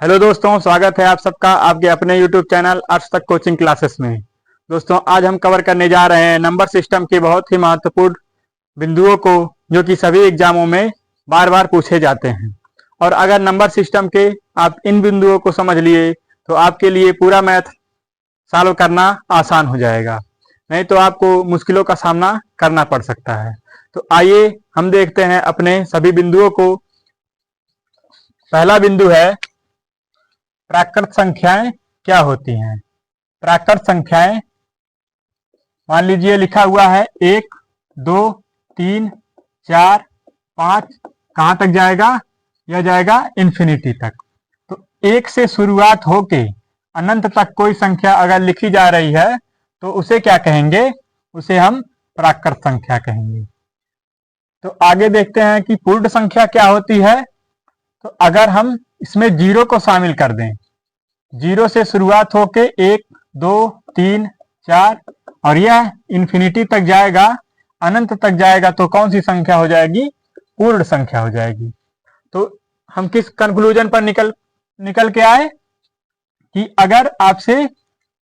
Hello दोस्तों, स्वागत है आप सबका आपके अपने YouTube चैनल अर्श तक कोचिंग क्लासेस में। दोस्तों, आज हम कवर करने जा रहे हैं नंबर सिस्टम के बहुत ही महत्वपूर्ण बिंदुओं को, जो कि सभी एग्जामों में बार बार पूछे जाते हैं। और अगर नंबर सिस्टम के आप इन बिंदुओं को समझ लिए तो आपके लिए पूरा मैथ सॉल्व करना आसान हो जाएगा, नहीं तो आपको मुश्किलों का सामना करना पड़ सकता है। तो आइए हम देखते हैं अपने सभी बिंदुओं को। पहला बिंदु है प्राकृत संख्याएं क्या होती हैं। प्राकृत संख्याएं, मान लीजिए लिखा हुआ है 1, 2, 3, 4, 5, कहां तक जाएगा? यह जाएगा इन्फिनिटी तक। तो 1 से शुरुआत होके अनंत तक कोई संख्या अगर लिखी जा रही है तो उसे क्या कहेंगे? उसे हम प्राकृत संख्या कहेंगे। तो आगे देखते हैं कि पूर्ण संख्या क्या होती है। तो अगर हम इसमें 0 को शामिल कर दें, 0 से शुरुआत होके 1, 2, 3, 4 और यह इन्फिनिटी तक जाएगा, अनंत तक जाएगा, तो कौन सी संख्या हो जाएगी? पूर्ण संख्या हो जाएगी। तो हम किस कंक्लूजन पर निकल के आए कि अगर आपसे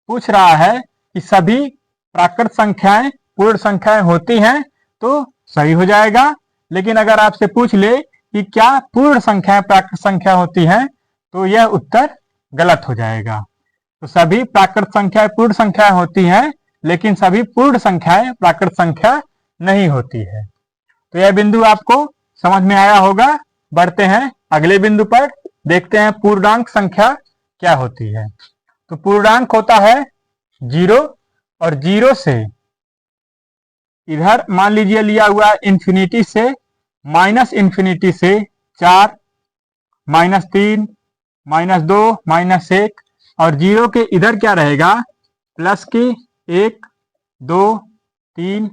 पूछ रहा है कि सभी प्राकृत संख्याएं पूर्ण संख्याएं होती हैं तो सही हो जाएगा। लेकिन अगर आपसे पूछ ले कि क्या पूर्ण संख्याएं प्राकृत संख्या होती हैं तो यह उत्तर गलत हो जाएगा। तो सभी प्राकृत संख्याएं पूर्ण संख्याएं होती हैं, लेकिन सभी पूर्ण संख्याएं प्राकृत संख्या नहीं होती है। तो यह बिंदु आपको समझ में आया होगा। बढ़ते हैं अगले बिंदु पर, देखते हैं पूर्णांक संख्या क्या होती है। तो पूर्णांक होता है 0, और 0 से इधर मान लीजिए लिया हुआ इन्फिनिटी से, माइनस इन्फिनिटी से 4, -3, -2, -1 और 0 के इधर क्या रहेगा? प्लस की 1, 2, 3,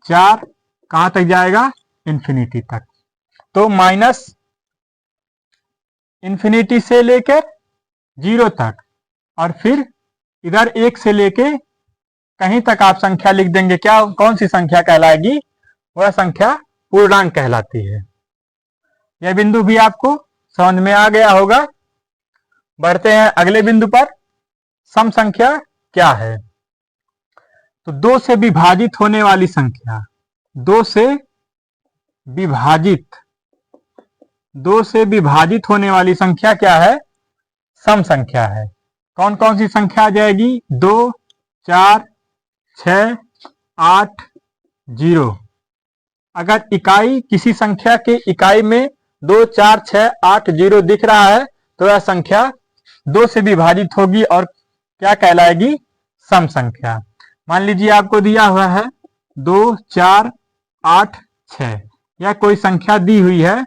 4, कहां तक जाएगा? इन्फिनिटी तक। तो माइनस इन्फिनिटी से लेकर 0 तक, और फिर इधर 1 से लेके कहीं तक आप संख्या लिख देंगे, क्या कौन सी संख्या कहलाएगी? वह संख्या पूर्णांक कहलाती है। यह बिंदु भी आपको समझ में आ गया होगा। बढ़ते हैं अगले बिंदु पर, सम संख्या क्या है। तो 2 से विभाजित होने वाली संख्या, 2 से विभाजित होने वाली संख्या क्या है? सम संख्या है। कौन कौन सी संख्या आ जाएगी? 2, 4, 6, 8, 0। अगर इकाई किसी संख्या के इकाई में 2, 4, 6, 8, 0 दिख रहा है तो यह संख्या 2 से विभाजित होगी और क्या कहलाएगी? सम संख्या। मान लीजिए आपको दिया हुआ है 2, 4, 8, 6, यह कोई संख्या दी हुई है,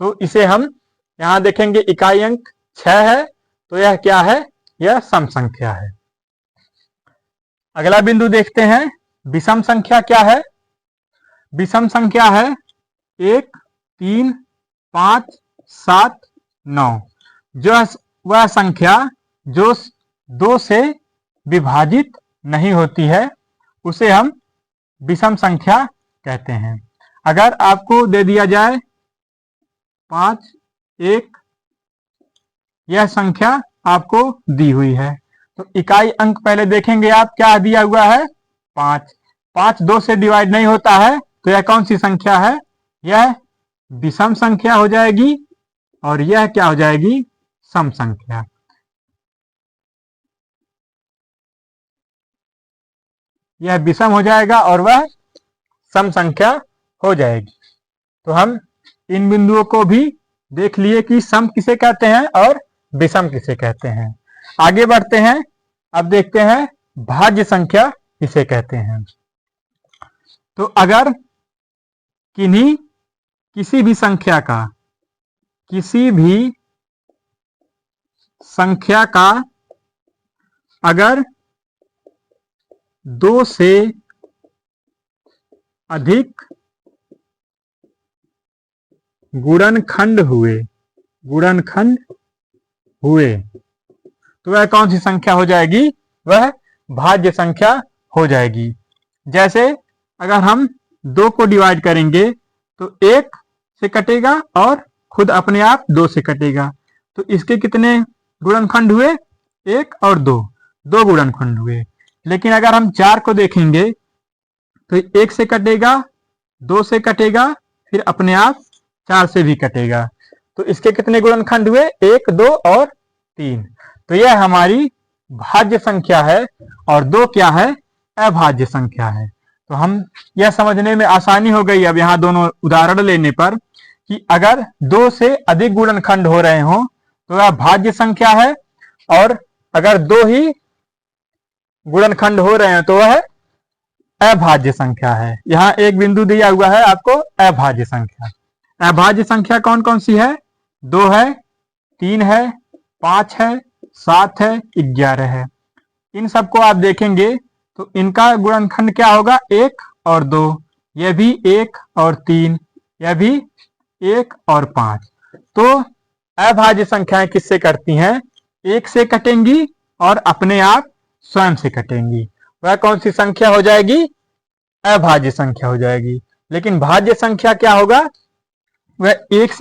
तो इसे हम यहां देखेंगे इकाई अंक 6 है, तो यह क्या है? यह सम संख्या है। अगला बिंदु देखते हैं, विषम संख्या क्या है। विषम संख्या है 1, 3, 5, 7, 9। जो वह संख्या जो 2 से विभाजित नहीं होती है उसे हम विषम संख्या कहते हैं। अगर आपको दे दिया जाए 5, 1, यह संख्या आपको दी हुई है, तो इकाई अंक पहले देखेंगे आप, क्या दिया हुआ है? 5। 5 2 से डिवाइड नहीं होता है, तो यह कौन सी संख्या है? यह विषम संख्या हो जाएगी, और यह क्या हो जाएगी? सम संख्या। यह विषम हो जाएगा और वह सम संख्या हो जाएगी। तो हम इन बिंदुओं को भी देख लिए कि सम किसे कहते हैं और विषम किसे कहते हैं। आगे बढ़ते हैं, अब देखते हैं भाज्य संख्या किसे कहते हैं। तो अगर किसी भी संख्या का अगर 2 से अधिक गुणनखंड हुए तो वह कौन सी संख्या हो जाएगी? वह भाज्य संख्या हो जाएगी। जैसे अगर हम 2 को डिवाइड करेंगे तो 1 से कटेगा और खुद अपने आप 2 से कटेगा, तो इसके कितने गुणनखंड हुए? 1 और 2, 2 गुणनखंड हुए। लेकिन अगर हम 4 को देखेंगे तो 1 से कटेगा, 2 से कटेगा, फिर अपने आप 4 से भी कटेगा। तो इसके कितने गुणनखंड हुए? 1, 2 और 3। तो यह हमारी भाज्य संख्या है और 2 क्या है? अभाज्य संख्या है। तो हम यह समझने में आसानी हो गई अब यहाँ दोनों उदाहरण लेने पर कि अगर 2 से अधिक गुणनखंड हो रहे हों तो वह भाज्य संख्या है, और अगर 2 ही गुणनखंड हो रहे हैं तो वह अभाज्य संख्या है। यहाँ एक बिंदु दिया हुआ है आपको अभाज्य संख्या। अभाज्य संख्या कौन कौन सी है? 2 है, 3 है, 5 है, 7 है, 11 है। इन सबको आप देखेंगे तो इनका गुणनखंड क्या होगा? 1 और 2, यह भी 1 और 3, यह भी 1 और 5। तो अभाज्य संख्याएं किससे कटती हैं? 1 से कटेंगी और अपने आप स्वयं से कटेंगी। वह कौन सी संख्या हो जाएगी? अभाज्य संख्या हो जाएगी। लेकिन भाज्य संख्या क्या होगा? वह 1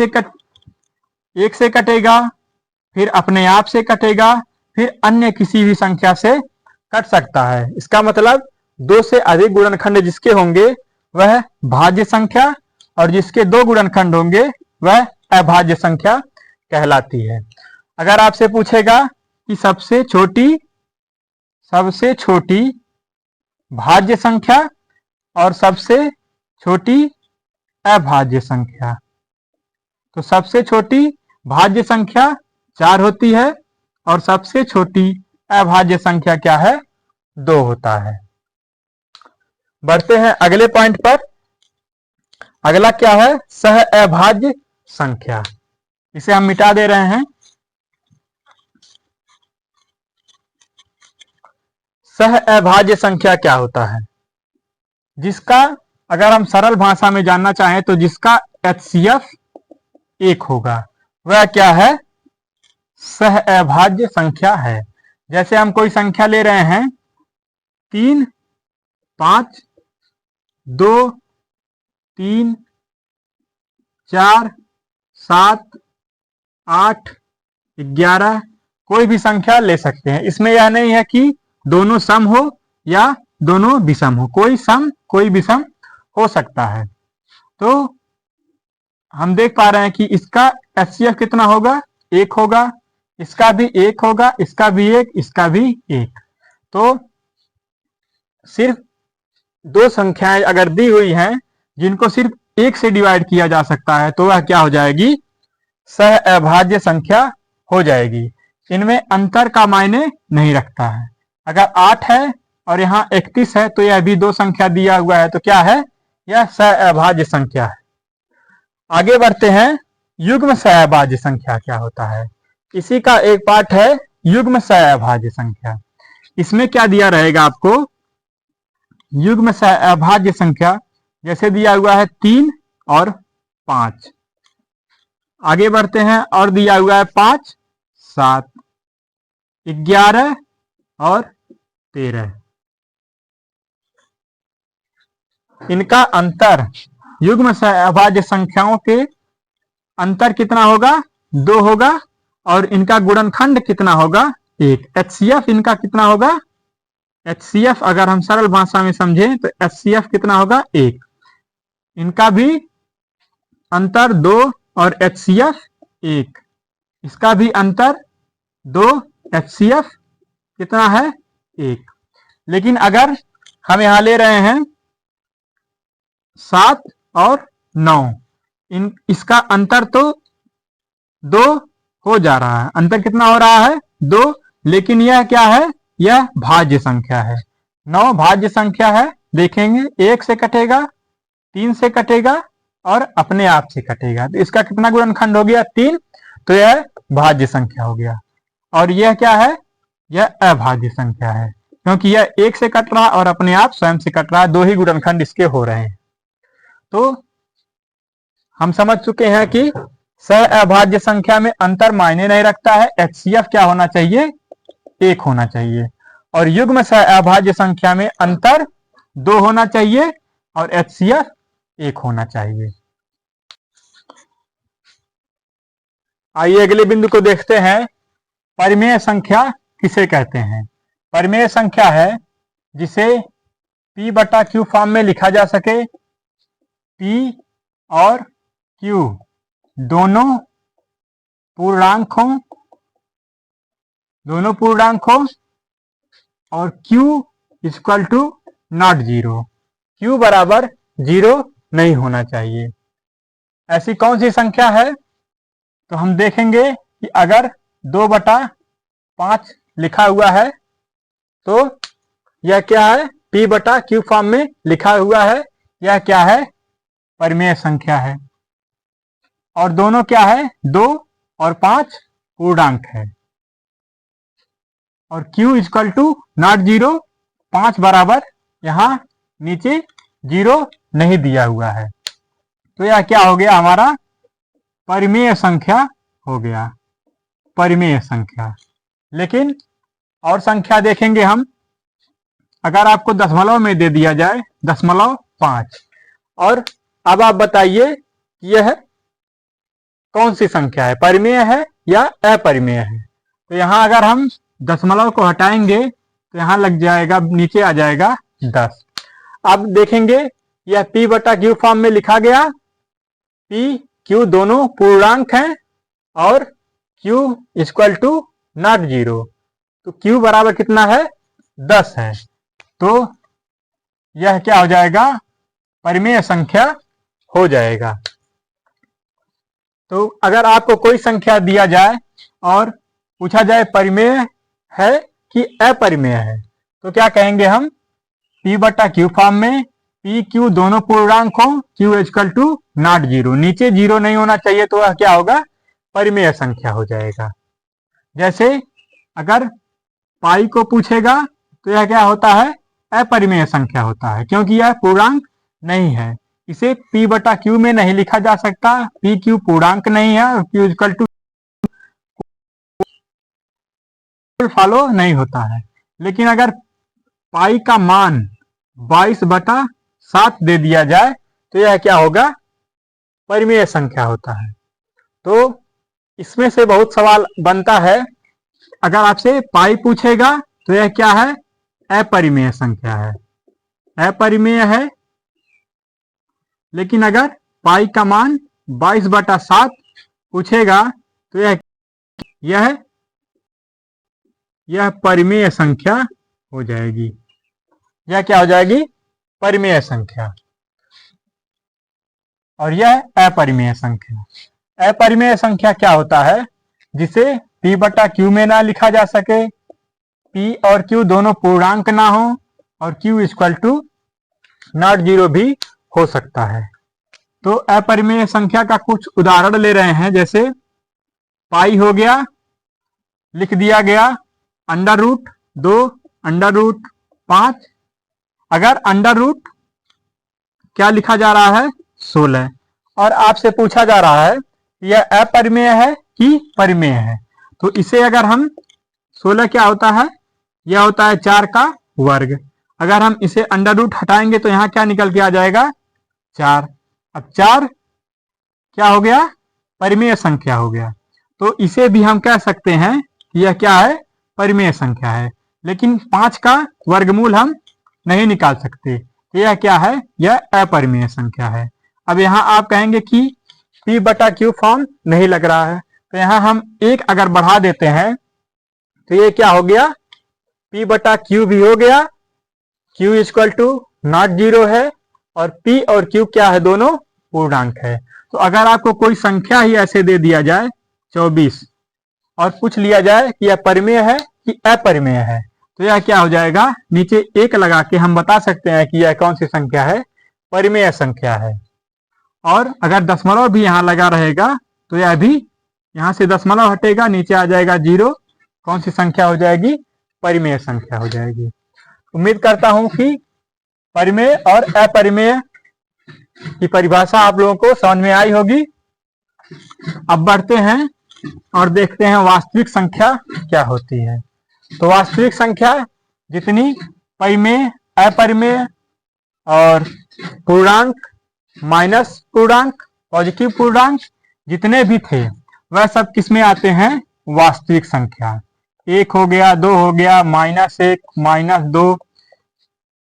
से कटेगा, फिर अपने आप से कटेगा, फिर अन्य किसी भी संख्या से कट सकता है। इसका मतलब 2 से अधिक गुणनखंड जिसके होंगे वह भाज्य संख्या, और जिसके 2 गुणनखंड होंगे वह अभाज्य संख्या कहलाती है। अगर आपसे पूछेगा कि सबसे छोटी भाज्य संख्या और सबसे छोटी अभाज्य संख्या, तो सबसे छोटी भाज्य संख्या 4 होती है और सबसे छोटी अभाज्य संख्या क्या है? 2 होता है। बढ़ते हैं अगले पॉइंट पर। अगला क्या है? सह अभाज्य संख्या। इसे हम मिटा दे रहे हैं। सह अभाज्य संख्या क्या होता है? जिसका, अगर हम सरल भाषा में जानना चाहें तो जिसका HCF 1 होगा, वह क्या है? सह अभाज्य संख्या है। जैसे हम कोई संख्या ले रहे हैं 3, 5, 2, 3, 4, 7, 8, 11, कोई भी संख्या ले सकते हैं। इसमें यह नहीं है कि दोनों सम हो या दोनों विषम हो, कोई सम कोई विषम हो सकता है। तो हम देख पा रहे हैं कि इसका HCF कितना होगा? 1 होगा, इसका भी 1 होगा, इसका भी 1, इसका भी 1। तो सिर्फ 2 संख्याएं अगर दी हुई हैं जिनको सिर्फ 1 से डिवाइड किया जा सकता है तो वह क्या हो जाएगी? सह अभाज्य संख्या हो जाएगी। इनमें अंतर का मायने नहीं रखता है। अगर 8 है और यहाँ 31 है तो यह भी 2 संख्या दिया हुआ है, तो क्या है? यह सह अभाज्य संख्या है। आगे बढ़ते हैं। युग्म सह अभाज्य संख्या क्या होता है? इसी का एक पार्ट है युग्म सह अभाज्य संख्या। इसमें क्या दिया रहेगा आपको? युग्म सह अभाज्य संख्या जैसे दिया हुआ है 3 और 5। आगे बढ़ते हैं और दिया हुआ है 5, 7, 11 और 13। इनका अंतर, युग्म सह अभाज्य संख्याओं के अंतर कितना होगा? 2 होगा, और इनका गुणनखंड कितना होगा? 1। HCF इनका कितना होगा? HCF अगर हम सरल भाषा में समझें तो HCF कितना होगा? 1। इनका भी अंतर 2 और HCF 1। इसका भी अंतर 2, HCF कितना है? 1। लेकिन अगर हम यहां ले रहे हैं 7 और 9, इसका अंतर तो 2 हो जा रहा है। अंतर कितना हो रहा है? 2। लेकिन यह क्या है? यह भाज्य संख्या है। 9 भाज्य संख्या है। देखेंगे 1 से कटेगा, 3 से कटेगा और अपने आप से कटेगा। तो इसका कितना गुणनखंड हो गया? 3। तो यह भाज्य संख्या हो गया। और यह क्या है? यह अभाज्य संख्या है, क्योंकि यह 1 से कट रहा और अपने आप स्वयं से कट रहा। 2 ही गुणनखंड इसके हो रहे हैं। तो हम समझ चुके हैं कि सह अभाज्य संख्या में अंतर मायने नहीं रखता है। HCF क्या होना चाहिए? 1 होना चाहिए। और युग्म सह अभाज्य संख्या में अंतर 2 होना चाहिए और HCF 1 होना चाहिए। आइए अगले बिंदु को देखते हैं। परिमेय संख्या किसे कहते हैं? परिमेय संख्या है जिसे P बटा Q फॉर्म में लिखा जा सके। P और Q दोनों पूर्णांक हों और Q equal to not zero, Q बराबर जीरो नहीं होना चाहिए। ऐसी कौन सी संख्या है? तो हम देखेंगे कि अगर 2/5 लिखा हुआ है तो यह क्या है? P बटा Q फॉर्म में लिखा हुआ है। यह क्या है? परिमेय संख्या है। और दोनों क्या है? 2 और 5 पूर्णांक है। और Q equal to not zero, 5 बराबर यहाँ नीचे जीरो नहीं दिया हुआ है। तो यह क्या हो गया? हमारा परिमेय संख्या हो गया, परिमेय संख्या। लेकिन और संख्या देखेंगे हम। अगर आपको दशमलव में दे दिया जाए 0.5, और अब आप बताइए कि यह कौन सी संख्या है, परिमेय है या अपरिमेय है? तो यहाँ अगर हम दशमलव को हटाएंगे तो यहाँ लग जाएगा, नीचे आ जाएगा 10। अब देखेंगे यह P बटा Q फॉर्म में लिखा गया। P Q दोनों पूर्णांक हैं और Q equal to not zero, तो Q बराबर कितना है? 10 है। तो यह क्या हो जाएगा? परिमेय संख्या हो जाएगा। तो अगर आपको कोई संख्या दिया जाए और पूछा जाए परिमेय है कि अपरिमेय है, तो क्या कहेंगे हम? P बटा Q फॉर्म में P Q दोनों पूर्णांक हों, Q equal to not zero, नीचे जीरो नहीं होना चाहिए, तो वह क्या होगा? परिमेय संख्या हो जाएगा। जैसे अगर पाई को पूछेगा तो यह क्या होता है? अपरिमेय संख्या होता है, क्योंकि यह पूर्णांक नहीं है। इसे P बटा Q में नहीं लिखा जा सकता। P Q पूर्णांक नहीं है और Q इक्वल टू फॉलो नहीं होता है। लेकिन अगर पाई का मान 22/7 दे दिया जाए तो यह क्या होगा? परिमेय संख्या होता है। तो इसमें से बहुत सवाल बनता है। अगर आपसे पाई पूछेगा तो यह क्या है? अपरिमेय संख्या है, अपरिमेय है। लेकिन अगर पाई का मान 22/7 पूछेगा तो यह परिमेय संख्या हो जाएगी। यह क्या हो जाएगी? परिमेय संख्या। और यह अपरिमेय संख्या। अपरिमेय संख्या क्या होता है? जिसे P बटा Q में ना लिखा जा सके, P और Q दोनों पूर्णांक ना हो और Q equal to not zero भी हो सकता है। तो अपरिमेय संख्या का कुछ उदाहरण ले रहे हैं। जैसे पाई हो गया, लिख दिया गया √2 √5। अगर अंडर रूट क्या लिखा जा रहा है? 16। और आपसे पूछा जा रहा है यह अपरिमेय है कि परिमेय है, तो इसे अगर हम 16 क्या होता है? यह होता है 4 का वर्ग। अगर हम इसे अंडर रूट हटाएंगे तो यहाँ क्या निकल के आ जाएगा? 4। अब 4 क्या हो गया? परिमेय संख्या हो गया। तो इसे भी हम कह सकते हैं कि यह क्या है? परिमेय संख्या है। लेकिन 5 का वर्गमूल हम नहीं निकाल सकते, तो यह क्या है? यह अपरिमेय संख्या है। अब यहाँ आप कहेंगे कि P बटा Q फॉर्म नहीं लग रहा है, तो यहाँ हम एक अगर बढ़ा देते हैं तो ये क्या हो गया? P बटा Q भी हो गया। Q equal to not zero है और P और Q क्या है? दोनों पूर्णांक है। तो अगर आपको कोई संख्या ही ऐसे दे दिया जाए 24 और पूछ लिया जाए कि यह परिमेय है कि अपरिमेय है, तो यह क्या हो जाएगा? नीचे एक लगा के हम बता सकते हैं कि यह कौन सी संख्या है? परिमेय संख्या है। और अगर दशमलव भी यहाँ लगा रहेगा तो यह भी, यहाँ से दशमलव हटेगा, नीचे आ जाएगा जीरो। कौन सी संख्या हो जाएगी? परिमेय संख्या हो जाएगी। उम्मीद करता हूं कि परिमेय और अपरिमेय की परिभाषा आप लोगों को समझ में आई होगी। अब बढ़ते हैं और देखते हैं वास्तविक संख्या क्या होती है। तो वास्तविक संख्या जितनी परिमेय, अपरिमेय और पूर्णांक, माइनस पूर्णांक, पॉजिटिव पूर्णांक जितने भी थे वह सब किस में आते हैं? वास्तविक संख्या। 1 हो गया, 2 हो गया, -1, -2,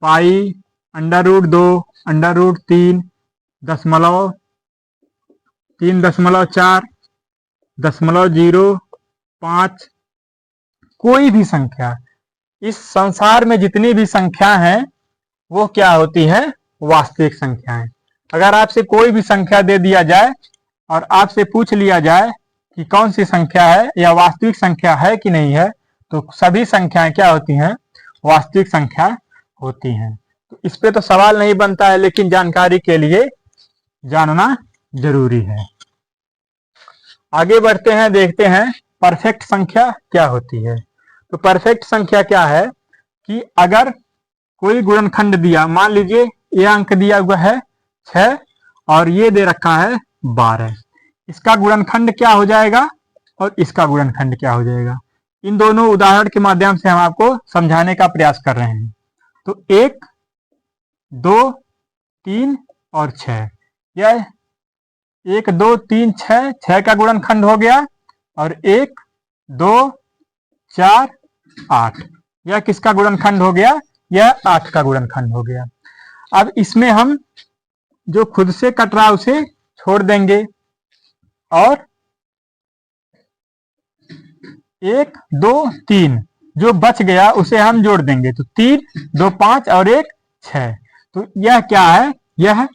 पाई, √2, √3, दशमलव, 3.4, 0.5, कोई भी संख्या। इस संसार में जितनी भी संख्या हैं वो क्या होती है? वास्तविक संख्याएं। अगर आपसे कोई भी संख्या दे दिया जाए और आपसे पूछ लिया जाए कि कौन सी संख्या है या वास्तविक संख्या है कि नहीं है, तो सभी संख्याएं क्या होती हैं? वास्तविक संख्या होती हैं। तो इस पे तो सवाल नहीं बनता है, लेकिन जानकारी के लिए जानना जरूरी है। आगे बढ़ते हैं, देखते हैं परफेक्ट संख्या क्या होती है। तो परफेक्ट संख्या क्या है कि अगर कोई गुणनखंड दिया, मान लीजिए ये अंक दिया हुआ है 6 और ये दे रखा है 12, इसका गुणनखंड क्या हो जाएगा और इसका गुणनखंड क्या हो जाएगा? इन दोनों उदाहरण के माध्यम से हम आपको समझाने का प्रयास कर रहे हैं। तो 1, 2, 3 और 6, यह 1, 2, 3, 6 का गुणनखंड हो गया और 1, 2, 4, 8, यह किसका गुणनखंड हो गया? यह 8 का गुणनखंड हो गया। अब इसमें हम जो खुद से कट रहा उसे छोड़ देंगे और 1, 2, 3 जो बच गया उसे हम जोड़ देंगे। तो 3, 2, 5 और 1, 6। तो यह क्या है? यह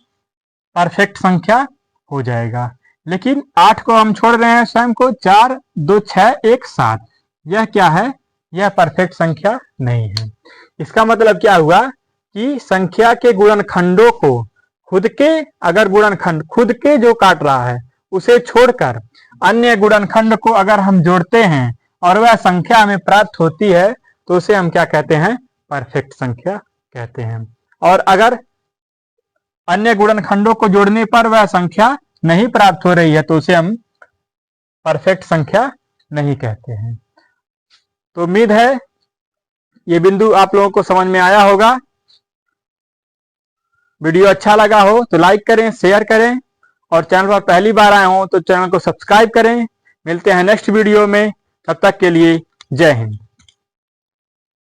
परफेक्ट संख्या हो जाएगा। लेकिन 8 को हम छोड़ रहे हैं स्वयं को, 4, 2, 6, 1, 7, यह क्या है? यह परफेक्ट संख्या नहीं है। इसका मतलब क्या हुआ कि संख्या के गुणनखंडों को खुद के, अगर गुणनखंड खुद के जो काट रहा है उसे छोड़कर अन्य गुणनखंड को अगर हम जोड़ते हैं और वह संख्या हमें प्राप्त होती है तो उसे हम क्या कहते हैं? परफेक्ट संख्या कहते हैं। और अगर अन्य गुणनखंडों को जोड़ने पर वह संख्या नहीं प्राप्त हो रही है तो उसे हम परफेक्ट संख्या नहीं कहते हैं। तो उम्मीद है ये बिंदु आप लोगों को समझ में आया होगा। वीडियो अच्छा लगा हो तो लाइक करें, शेयर करें और चैनल पर पहली बार आए हो तो चैनल को सब्सक्राइब करें। मिलते हैं नेक्स्ट वीडियो में, तब तक के लिए जय हिंद।